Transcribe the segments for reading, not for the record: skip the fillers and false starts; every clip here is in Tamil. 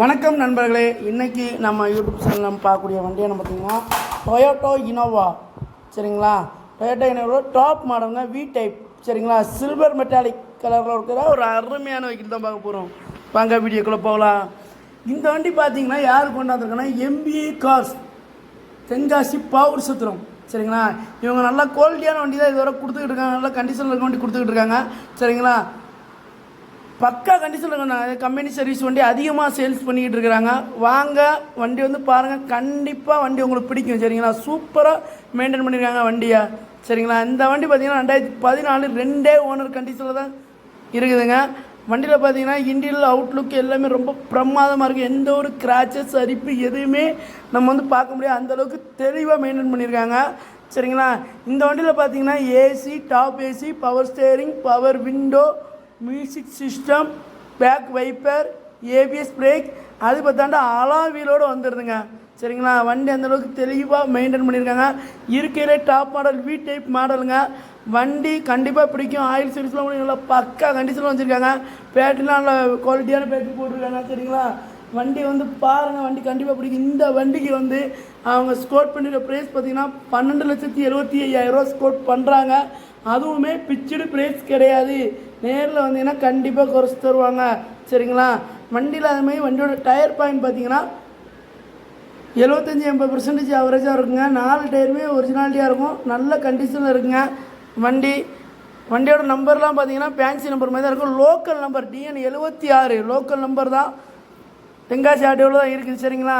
வணக்கம் நண்பர்களே, இன்றைக்கி நம்ம யூடியூப் சேனல் நம்ம பார்க்கக்கூடிய வண்டி என்ன பார்த்தீங்கன்னா டொயோட்டோ இனோவா. சரிங்களா, டொயோட்டோ இனோவா டாப் மாடலுங்க, வி டைப். சரிங்களா, சில்வர் மெட்டாலிக் கலரில் இருக்கிற ஒரு அருமையான வெஹிக்கிள் தான் பார்க்க போகிறோம். வாங்க வீடியோக்குள்ளே போகலாம். இந்த வண்டி பார்த்தீங்கன்னா யார் கொண்டாந்துருக்கோன்னா MBA கார்ஸ், தென்காசி பவர் சுத்திரம். சரிங்களா, இவங்க நல்லா குவாலிட்டியான வண்டி தான் இதுவரை கொடுத்துக்கிட்டு இருக்காங்க. நல்லா கண்டிஷனில் இருக்க வண்டி கொடுத்துக்கிட்டு இருக்காங்க. சரிங்களா, பக்கா கண்டிஷனில் இருக்காங்க. கம்பெனி சர்வீஸ் வண்டி அதிகமாக சேல்ஸ் பண்ணிக்கிட்டு இருக்கிறாங்க. வாங்க வண்டி வந்து பாருங்கள், கண்டிப்பாக வண்டி உங்களுக்கு பிடிக்கும். சரிங்களா, சூப்பராக மெயின்டைன் பண்ணியிருக்காங்க வண்டியை. சரிங்களா, இந்த வண்டி பார்த்திங்கன்னா 2014 2 ஓனர் கண்டிஷனில் தான் இருக்குதுங்க. வண்டியில் பார்த்தீங்கன்னா இன்டீரியல் அவுட்லுக் எல்லாமே ரொம்ப பிரமாதமாக இருக்குது. எந்த ஒரு கிராச்சஸ் அரிப்பு எதுவுமே நம்ம வந்து பார்க்க முடியாது, அந்தளவுக்கு தெளிவாக மெயின்டைன் பண்ணியிருக்காங்க. சரிங்களா, இந்த வண்டியில் பார்த்தீங்கன்னா AC, top AC, power steering, power window, music system, back wiper, ABS brake, அது பார்த்தாண்டா அலாவீலோடு வந்துடுதுங்க. சரிங்களா, வண்டி அந்தளவுக்கு தெளிவாக மெயின்டைன் பண்ணியிருக்காங்க. இருக்கையிலே டாப் மாடல் வி டைப் மாடலுங்க. வண்டி கண்டிப்பாக பிடிக்கும். ஆயில் சர்வீஸ்லாம் நல்லா பக்கா கண்டிஷனில் வச்சுருக்காங்க. பேட்டரிலாம் நல்ல குவாலிட்டியான பேட்டரி போட்டிருக்காங்க. சரிங்களா, வண்டி வந்து பாருங்கள், வண்டி கண்டிப்பாக பிடிக்கும். இந்த வண்டிக்கு வந்து அவங்க ஸ்கோர் பண்ணிடுற ப்ரைஸ் பார்த்திங்கன்னா 12,75,000 ஸ்கோர் பண்ணுறாங்க. அதுவுமே பிச்சுடு ப்ரைஸ் கிடையாது. நேரில் வந்தீங்கன்னா கண்டிப்பாக குறைச்சி தருவாங்க. சரிங்களா, வண்டியில் அதுமாதிரி வண்டியோட டயர் பாயிண்ட் பார்த்தீங்கன்னா 75-80% ஆவரேஜாக இருக்குங்க. 4 டயருமே ஒரிஜினாலிட்டியாக இருக்கும், நல்ல கண்டிஷனில் இருக்குங்க. வண்டியோட நம்பர்லாம் பார்த்தீங்கன்னா ஃபேன்சி நம்பர் மாதிரி தான் இருக்கும். Local number DN 76 local number தான், தென்காசி ஆட்டோவில் தான் இருக்குது. சரிங்களா,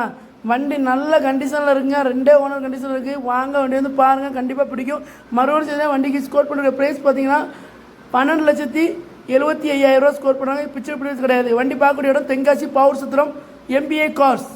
வண்டி நல்ல கண்டிஷனில் இருக்குங்க. 2 ஓனர் கண்டிஷனில் இருக்குது. வாங்க வண்டி வந்து பாருங்கள், கண்டிப்பாக பிடிக்கும். மறுபடியும் சரி, வண்டிக்கு ஸ்கோர் பண்ணுற ப்ரைஸ் பார்த்தீங்கன்னா 12,75,000 ஸ்கோர் பண்ணுறாங்க. பிக்சர் ப்ரைஸ் கிடையாது. வண்டி பார்க்கக்கூடிய இடம் தென்காசி பவர் சுத்திரம் MBA கார்ஸ்.